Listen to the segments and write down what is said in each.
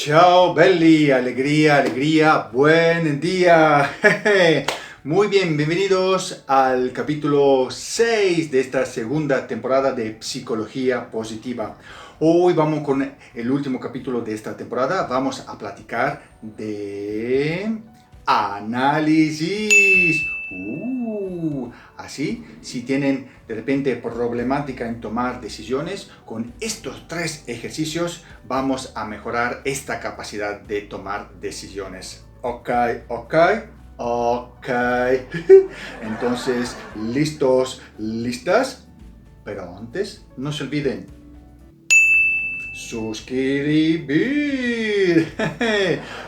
Ciao belli, alegría, alegría, buen día. Muy bien, bienvenidos al capítulo 6 de esta segunda temporada de Psicología Positiva. Hoy vamos con el último capítulo de esta temporada. Vamos a platicar de análisis. Así, si tienen de repente problemática en tomar decisiones, con estos 3 ejercicios vamos a mejorar esta capacidad de tomar decisiones. Ok. Entonces, ¿listos? ¿Listas? Pero antes, no se olviden suscribir.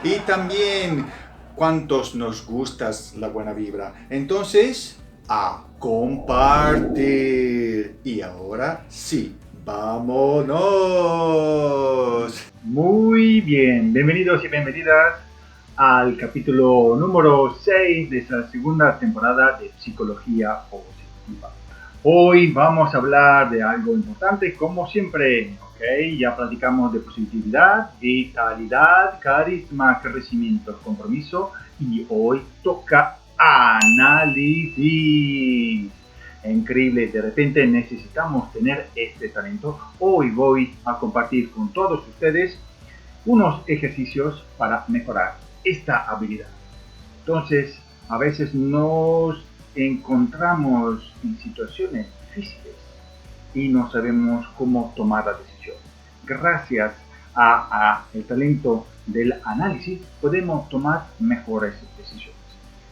Y también, ¿cuántos nos gusta la buena vibra? Entonces, a compartir. Y ahora sí, vámonos. Muy bien, bienvenidos y bienvenidas al capítulo número 6 de esta segunda temporada de Psicología Positiva. Hoy vamos a hablar de algo importante, como siempre, ¿ok? Ya platicamos de positividad, vitalidad, carisma, crecimiento, compromiso, y hoy toca análisis. Increíble, de repente necesitamos tener este talento. Hoy voy a compartir con todos ustedes unos ejercicios para mejorar esta habilidad. Entonces, a veces nos encontramos en situaciones difíciles y no sabemos cómo tomar la decisión. Gracias a el talento del análisis podemos tomar mejores decisiones.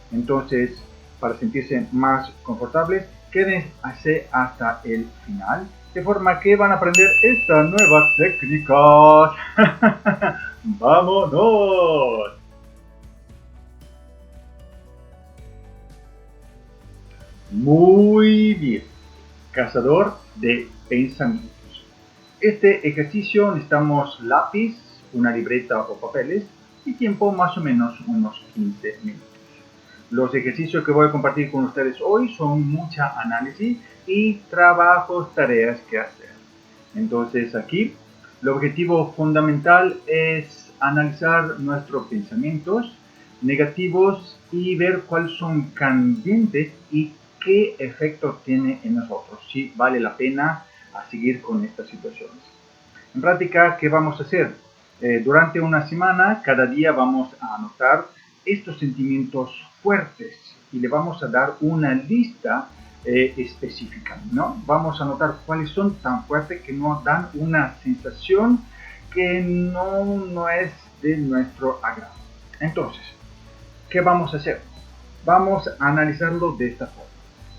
Entonces, para sentirse más confortables, quédense hasta el final, de forma que van a aprender estas nuevas técnicas. ¡Vámonos! Muy bien. Cazador de pensamientos. Este ejercicio necesitamos lápiz, una libreta o papeles y tiempo más o menos unos 15 minutos. Los ejercicios que voy a compartir con ustedes hoy son mucha análisis y trabajos, tareas que hacer. Entonces aquí, el objetivo fundamental es analizar nuestros pensamientos negativos y ver cuáles son cambiantes y qué efecto tiene en nosotros, si vale la pena seguir con estas situaciones. En práctica, ¿qué vamos a hacer? Durante una semana, cada día vamos a anotar estos sentimientos fuertes y le vamos a dar una lista específica, ¿no? Vamos a anotar cuáles son tan fuertes que nos dan una sensación que no es de nuestro agrado. Entonces, ¿qué vamos a hacer? Vamos a analizarlo de esta forma.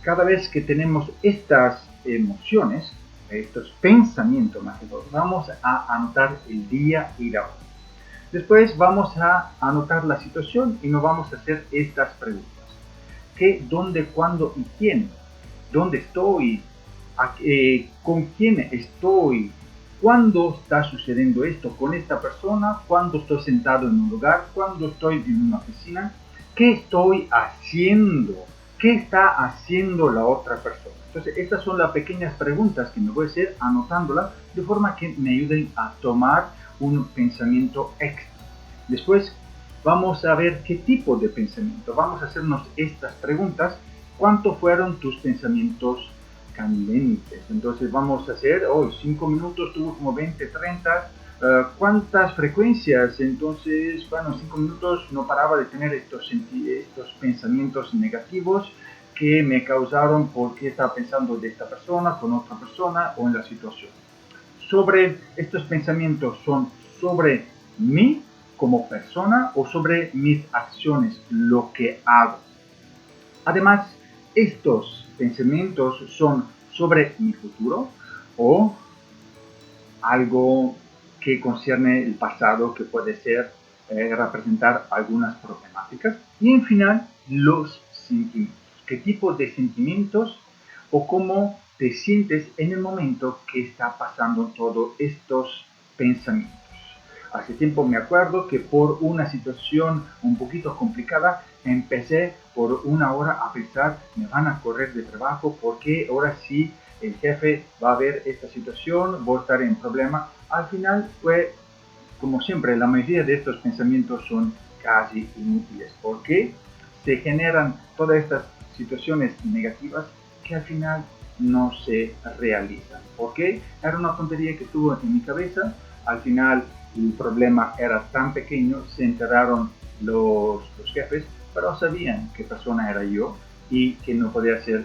Cada vez que tenemos estas emociones, estos pensamientos más que todo, vamos a anotar el día y la hora. Después vamos a anotar la situación y nos vamos a hacer estas preguntas. ¿Qué, dónde, cuándo y quién? ¿Dónde estoy? ¿Con quién estoy? ¿Cuándo está sucediendo esto con esta persona? ¿Cuándo estoy sentado en un lugar? ¿Cuándo estoy en una oficina? ¿Qué estoy haciendo? ¿Qué está haciendo la otra persona? Entonces, estas son las pequeñas preguntas que me voy a hacer anotándolas de forma que me ayuden a tomar un pensamiento extra. Después, vamos a ver qué tipo de pensamiento. Vamos a hacernos estas preguntas. ¿Cuántos fueron tus pensamientos candentes? Entonces, vamos a hacer, hoy 5 minutos, tuvo como 20, 30. ¿Cuántas frecuencias? Entonces, bueno, 5 minutos no paraba de tener estos pensamientos negativos que me causaron porque estaba pensando de esta persona, con otra persona o en la situación. Sobre estos pensamientos son sobre mí como persona o sobre mis acciones, lo que hago. Además, estos pensamientos son sobre mi futuro o algo que concierne el pasado, que puede ser representar algunas problemáticas. Y en final, los sentimientos. ¿Qué tipo de sentimientos o cómo te sientes en el momento que está pasando todos estos pensamientos? Hace tiempo me acuerdo que por una situación un poquito complicada empecé por una hora a pensar, me van a correr de trabajo porque ahora sí el jefe va a ver esta situación, voy a estar en problema. Al final fue como siempre, la mayoría de estos pensamientos son casi inútiles, porque se generan todas estas situaciones negativas que al final no se realizan. Porque era una tontería que estuvo en mi cabeza, al final el problema era tan pequeño, se enteraron los jefes, pero sabían qué persona era yo y que no podía ser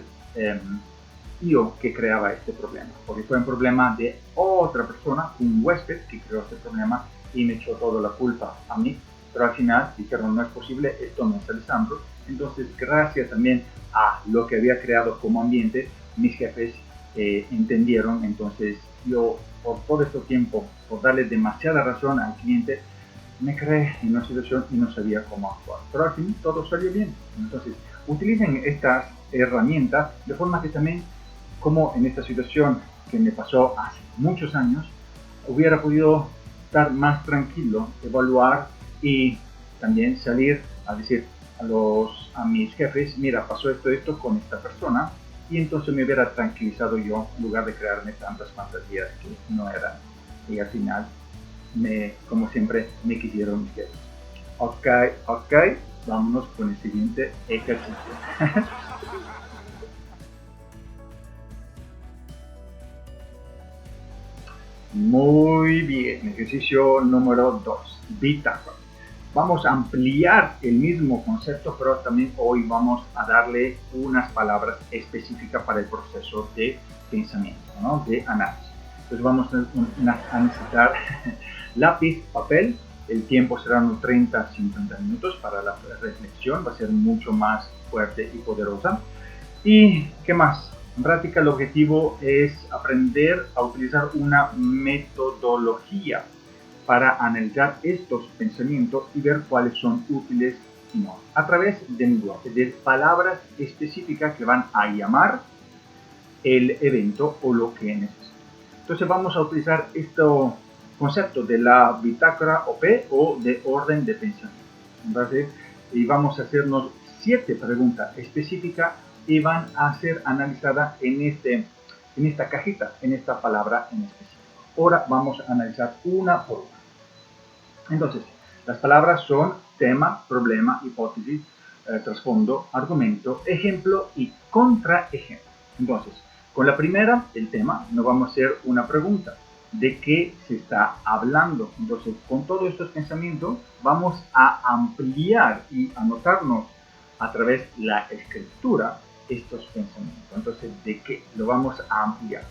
yo que creaba este problema, porque fue un problema de otra persona, un huésped que creó este problema y me echó toda la culpa a mí, pero al final dijeron no es posible, esto no es Alessandro. Entonces, gracias también a lo que había creado como ambiente, mis jefes entendieron. Entonces yo por todo este tiempo, por darle demasiada razón al cliente, me creé en una situación y no sabía cómo actuar. Pero al fin todo salió bien. Entonces, utilicen estas herramientas de forma que también, como en esta situación que me pasó hace muchos años, hubiera podido estar más tranquilo, evaluar y también salir a decir a mis jefes, mira, pasó esto con esta persona, y entonces me hubiera tranquilizado yo en lugar de crearme tantas fantasías que no eran. Y al final, como siempre, me quisieron mis jefes. Ok, vámonos con el siguiente ejercicio. Muy bien, ejercicio número 2, bitácora. Vamos a ampliar el mismo concepto, pero también hoy vamos a darle unas palabras específicas para el proceso de pensamiento, ¿no? De análisis. Entonces vamos a necesitar lápiz, papel. El tiempo será unos 30-50 minutos para la reflexión, va a ser mucho más fuerte y poderosa. ¿Y qué más? En práctica, el objetivo es aprender a utilizar una metodología para analizar estos pensamientos y ver cuáles son útiles y no, a través de lenguaje, de palabras específicas que van a llamar el evento o lo que necesito. Entonces vamos a utilizar este concepto de la bitácora OP o de orden de pensamiento. Entonces, y vamos a hacernos 7 preguntas específicas y van a ser analizadas en esta cajita, en esta palabra en específico. Ahora vamos a analizar una por una. Entonces, las palabras son tema, problema, hipótesis, trasfondo, argumento, ejemplo y contraejemplo. Entonces, con la primera, el tema, nos vamos a hacer una pregunta. ¿De qué se está hablando? Entonces, con todos estos pensamientos, vamos a ampliar y anotarnos a través de la escritura estos pensamientos. Entonces, ¿de qué lo vamos a ampliar?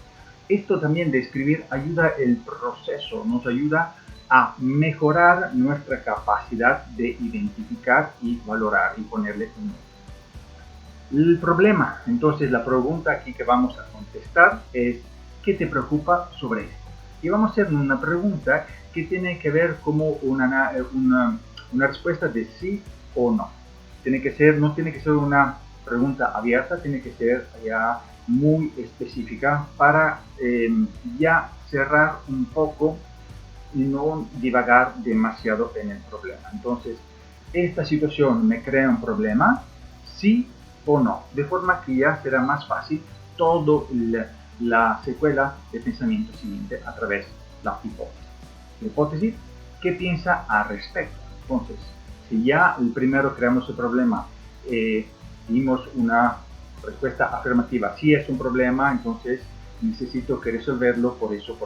Esto también de escribir ayuda el proceso, nos ayuda a mejorar nuestra capacidad de identificar y valorar y ponerle un nombre. El problema, entonces la pregunta aquí que vamos a contestar es ¿qué te preocupa sobre esto? Y vamos a hacer una pregunta que tiene que ver como una respuesta de sí o no. No tiene que ser una pregunta abierta, tiene que ser ya muy específica para ya cerrar un poco y no divagar demasiado en el problema. Entonces, ¿esta situación me crea un problema? ¿Sí o no? De forma que ya será más fácil toda la secuela de pensamiento siguiente a través de la hipótesis. La hipótesis, ¿qué piensa al respecto? Entonces, si ya el primero creamos el problema, dimos una respuesta afirmativa, si es un problema, entonces necesito que resolverlo por eso,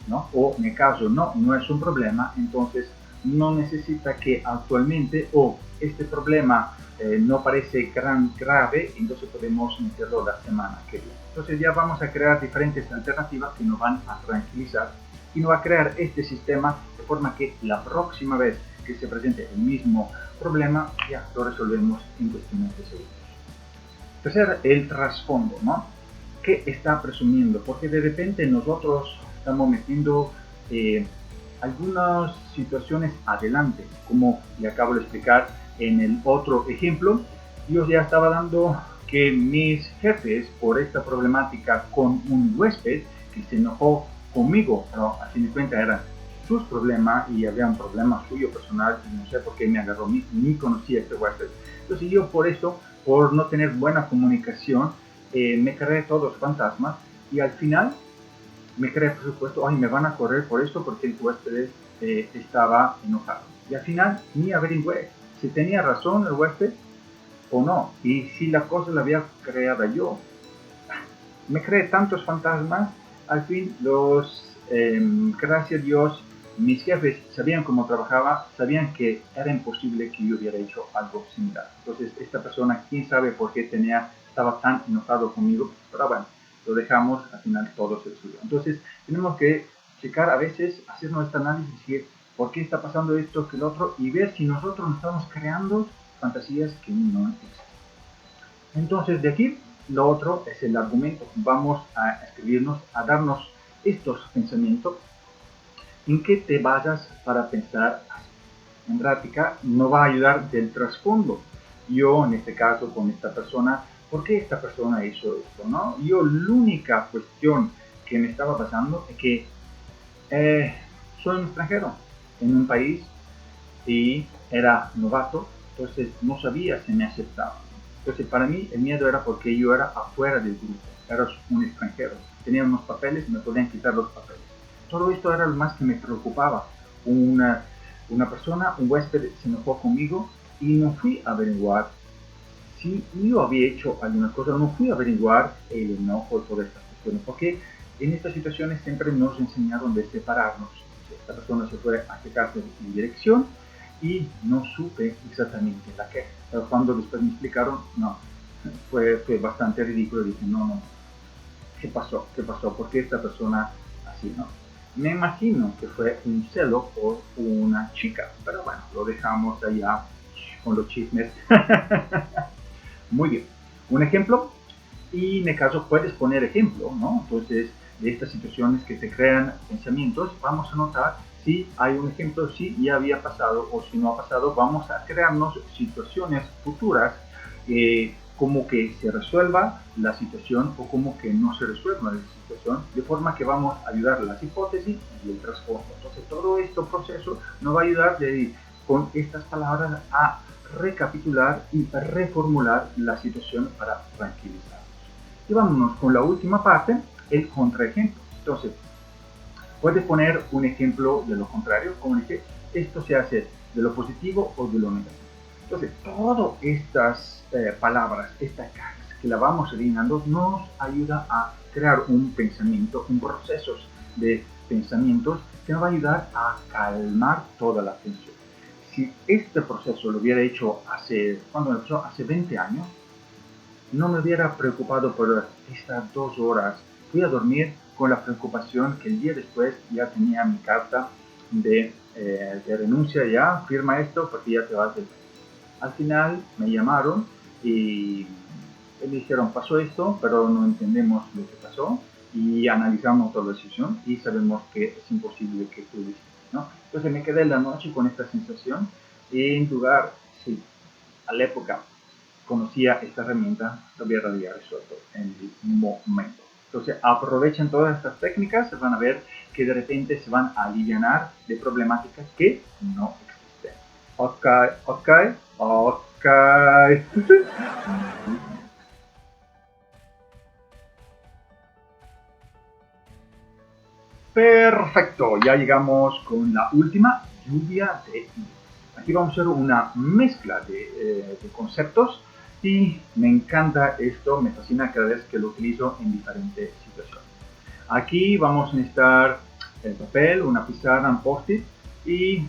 ¿no? O en el caso no es un problema, entonces no necesita que actualmente o este problema no parece grave, entonces podemos meterlo la semana que viene. Entonces ya vamos a crear diferentes alternativas que nos van a tranquilizar y nos va a crear este sistema de forma que la próxima vez que se presente el mismo problema ya lo resolvemos en cuestiones de segundos. Tercer, el trasfondo, ¿no? ¿Qué está presumiendo? Porque de repente nosotros estamos metiendo algunas situaciones adelante, como le acabo de explicar en el otro ejemplo. Yo ya estaba dando que mis jefes, por esta problemática con un huésped que se enojó conmigo, pero a fin de cuentas eran sus problemas y había un problema suyo personal y no sé por qué me agarró, ni conocía a este huésped. Entonces yo por eso, por no tener buena comunicación, me creé todos los fantasmas y al final me creé, por supuesto, ay, me van a correr por esto porque el huésped estaba enojado. Y al final ni averigüé si tenía razón el huésped o no, y si la cosa la había creado yo. Me creé tantos fantasmas, al fin gracias a Dios, mis jefes sabían cómo trabajaba, sabían que era imposible que yo hubiera hecho algo similar. Entonces esta persona, quién sabe por qué estaba tan enojado conmigo, pero bueno, lo dejamos, al final todo se resolvió. Entonces tenemos que checar a veces, hacer nuestro análisis, decir por qué está pasando esto, que el otro, y ver si nosotros nos estamos creando fantasías que no existen. Entonces de aquí lo otro es el argumento. Vamos a escribirnos, a darnos estos pensamientos en qué te basas para pensar así. En práctica no va a ayudar del trasfondo. Yo en este caso con esta persona, ¿por qué esta persona hizo esto? ¿No? Yo la única cuestión que me estaba pasando es que soy un extranjero en un país y era novato, entonces no sabía si me aceptaba. Entonces para mí el miedo era porque yo era afuera del grupo, era un extranjero, tenía unos papeles y me podían quitar los papeles. Todo esto era lo más que me preocupaba. Una persona, un huésped se enojó conmigo y no fui a averiguar si yo había hecho alguna cosa, no fui a averiguar el enojo y todas estas cuestiones, porque en estas situaciones siempre nos enseñaron de separarnos. Esta persona se fue a quejarse en mi dirección y no supe exactamente la queja. Pero cuando después me explicaron, no, fue bastante ridículo. Dije, no, ¿qué pasó? ¿Qué pasó? ¿Por qué esta persona así, no? Me imagino que fue un celo por una chica, pero bueno, lo dejamos allá con los chismes. Muy bien. Un ejemplo, y en el caso puedes poner ejemplo, ¿no? Entonces, de estas situaciones que te crean pensamientos, vamos a notar si hay un ejemplo, si ya había pasado o si no ha pasado, vamos a crearnos situaciones futuras como que se resuelva la situación o como que no se resuelva la situación, de forma que vamos a ayudar a las hipótesis y el trasfondo. Entonces todo este proceso nos va a ayudar con estas palabras a recapitular y reformular la situación para tranquilizarnos. Y vámonos con la última parte, el contraejemplo. Entonces, puedes poner un ejemplo de lo contrario, como dije, esto se hace de lo positivo o de lo negativo. Entonces, todas estas palabras, estas cajas que la vamos eliminando, nos ayuda a crear un pensamiento, un proceso de pensamientos que nos va a ayudar a calmar toda la tensión. Si este proceso lo hubiera hecho hace 20 años, no me hubiera preocupado por estas 2 horas. Fui a dormir con la preocupación que el día después ya tenía mi carta de renuncia, ya firma esto porque ya te vas del país. Al final me llamaron y me dijeron pasó esto, pero no entendemos lo que pasó y analizamos toda la situación y sabemos que es imposible que tú decidas, ¿no? Entonces me quedé la noche con esta sensación y en lugar, sí, a la época conocía esta herramienta, lo hubiera resuelto en el momento. Entonces aprovechen todas estas técnicas, van a ver que de repente se van a aliviar de problemáticas que no existen. Ok. Perfecto, ya llegamos con la última, lluvia de ideas. Aquí vamos a hacer una mezcla de conceptos y me encanta esto, me fascina cada vez que lo utilizo en diferentes situaciones. Aquí vamos a necesitar el papel, una pizarra, un post-it y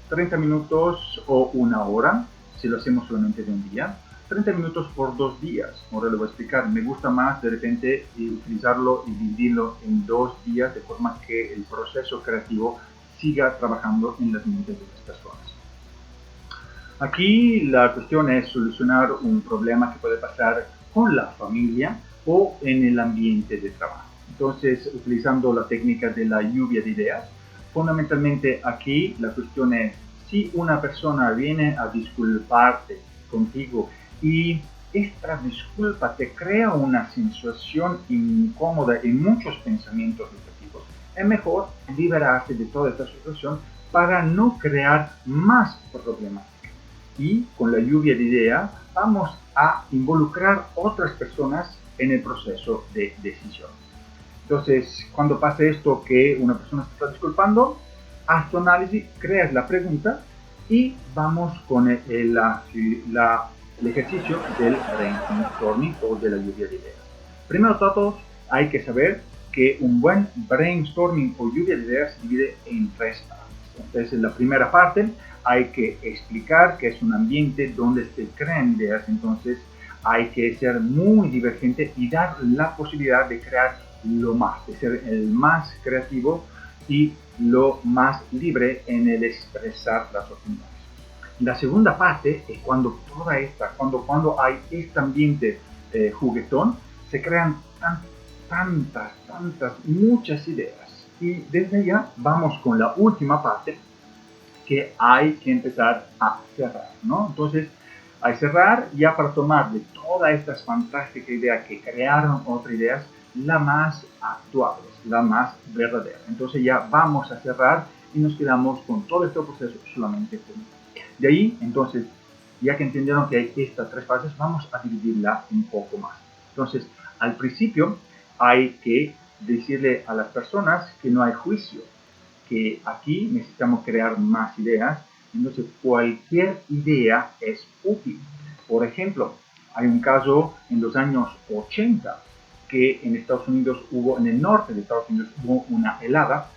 30 minutos o una hora, si lo hacemos solamente de un día. 30 minutos por 2 días. Ahora lo voy a explicar. Me gusta más de repente utilizarlo y dividirlo en 2 días de forma que el proceso creativo siga trabajando en las mentes de las personas. Aquí la cuestión es solucionar un problema que puede pasar con la familia o en el ambiente de trabajo. Entonces, utilizando la técnica de la lluvia de ideas, fundamentalmente aquí la cuestión es si una persona viene a disculparte contigo y esta disculpa te crea una sensación incómoda y muchos pensamientos negativos, es mejor liberarse de toda esta situación para no crear más problemas. Y con la lluvia de ideas vamos a involucrar otras personas en el proceso de decisión. Entonces, cuando pase esto que una persona se está disculpando, haz tu análisis, creas la pregunta y vamos con el ejercicio del brainstorming o de la lluvia de ideas. Primero de todo, hay que saber que un buen brainstorming o lluvia de ideas se divide en tres partes. Entonces, en la primera parte hay que explicar que es un ambiente donde se crean ideas, entonces hay que ser muy divergente y dar la posibilidad de crear lo más, de ser el más creativo y lo más libre en el expresar las opiniones. La segunda parte es cuando hay este ambiente juguetón, se crean muchas ideas. Y desde allá vamos con la última parte, que hay que empezar a cerrar, ¿no? Entonces, al cerrar, ya para tomar de todas estas fantásticas ideas que crearon otras ideas, la más actual, la más verdadera. Entonces ya vamos a cerrar y nos quedamos con todo este proceso solamente con uno. De ahí, entonces, ya que entendieron que hay estas tres fases, vamos a dividirla un poco más. Entonces, al principio hay que decirle a las personas que no hay juicio, que aquí necesitamos crear más ideas, entonces cualquier idea es útil. Por ejemplo, hay un caso en los años 80 que en Estados Unidos en el norte de Estados Unidos hubo una helada,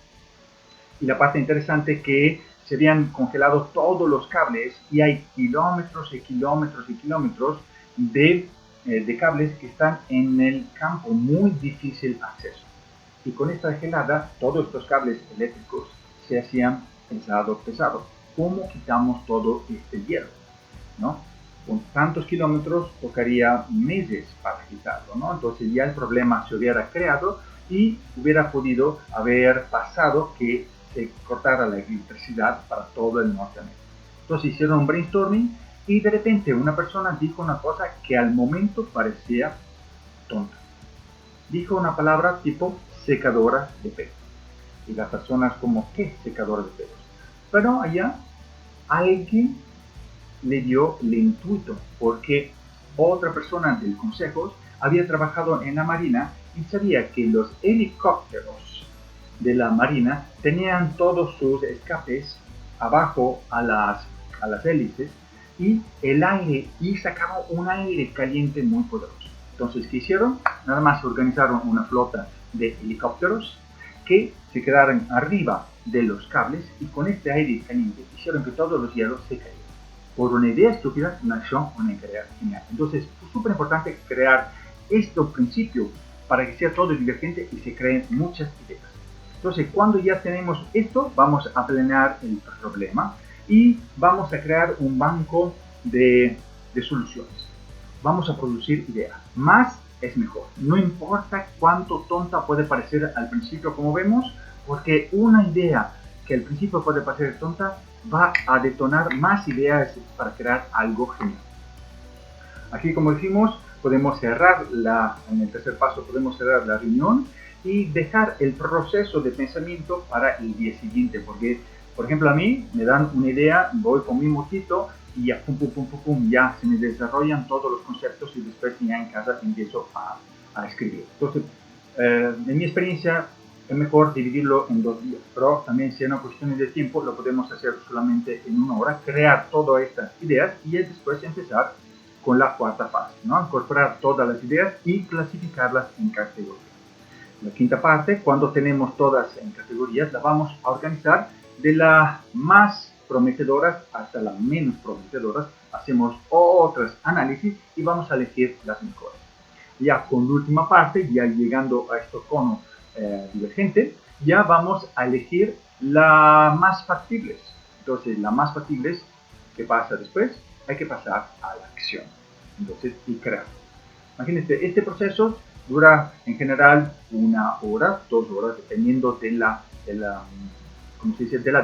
y la parte interesante es que se habían congelado todos los cables y hay kilómetros y kilómetros y kilómetros de cables que están en el campo, muy difícil acceso. Y con esta helada, todos estos cables eléctricos se hacían pesados. ¿Cómo quitamos todo este hielo? ¿No? Con tantos kilómetros tocaría meses para quitarlo, ¿no? Entonces ya el problema se hubiera creado y hubiera podido haber pasado que se cortara la electricidad para todo el Norteamérica. Entonces hicieron un brainstorming y de repente una persona dijo una cosa que al momento parecía tonta. Dijo una palabra tipo secadora de pelos. Y las personas como, ¿qué secadora de pelos? Pero allá alguien le dio el intuito, porque otra persona del consejo había trabajado en la marina y sabía que los helicópteros de la marina tenían todos sus escapes abajo a las hélices y el aire, y sacaban un aire caliente muy poderoso. Entonces, ¿qué hicieron? Nada más organizaron una flota de helicópteros que se quedaron arriba de los cables y con este aire caliente hicieron que todos los hielos se cayeran. Por una idea estúpida nació una idea genial. Entonces, es súper importante crear este principio para que sea todo divergente y se creen muchas ideas. Entonces, cuando ya tenemos esto, vamos a planear el problema y vamos a crear un banco de soluciones. Vamos a producir ideas. Más es mejor. No importa cuánto tonta puede parecer al principio, como vemos, porque una idea que al principio puede parecer tonta va a detonar más ideas para crear algo genial. Aquí, como decimos, podemos cerrar en el tercer paso, podemos cerrar la reunión y dejar el proceso de pensamiento para el día siguiente, porque, por ejemplo, a mí me dan una idea, voy con mi motito y ya, ya se me desarrollan todos los conceptos y después ya en casa empiezo a escribir. Entonces, en mi experiencia, es mejor dividirlo en 2 días, pero también si hay una cuestión de tiempo, lo podemos hacer solamente en 1 hora, crear todas estas ideas y después empezar con la cuarta fase, ¿no? Incorporar todas las ideas y clasificarlas en categorías. La quinta parte, cuando tenemos todas en categorías, la vamos a organizar de las más prometedoras hasta las menos prometedoras. Hacemos otros análisis y vamos a elegir las mejores. Ya con la última parte, ya llegando a este cono divergente, ya vamos a elegir las más factibles. Entonces, las más factibles, ¿qué pasa después? Hay que pasar a la acción. Entonces, y crear. Imagínense, este proceso dura en general 1 hora, 2 horas, dependiendo de la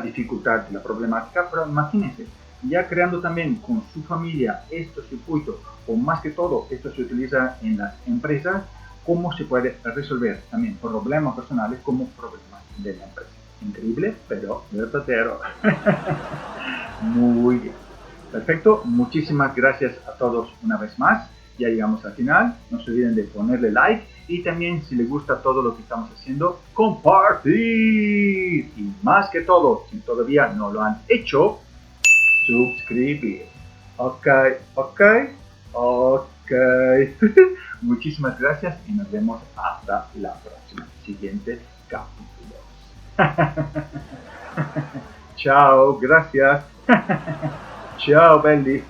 dificultad de la problemática, pero imagínense, ya creando también con su familia estos circuitos, o más que todo, esto se utiliza en las empresas, cómo se puede resolver también problemas personales como problemas de la empresa. Increíble, pero verdadero. Muy bien. Perfecto, muchísimas gracias a todos una vez más. Ya llegamos al final, no se olviden de ponerle like y también si les gusta todo lo que estamos haciendo, compartir. Y más que todo, si todavía no lo han hecho, suscribir. Ok, ok, ok. Muchísimas gracias y nos vemos hasta la próxima, siguiente capítulo. Ciao, gracias. Ciao belli.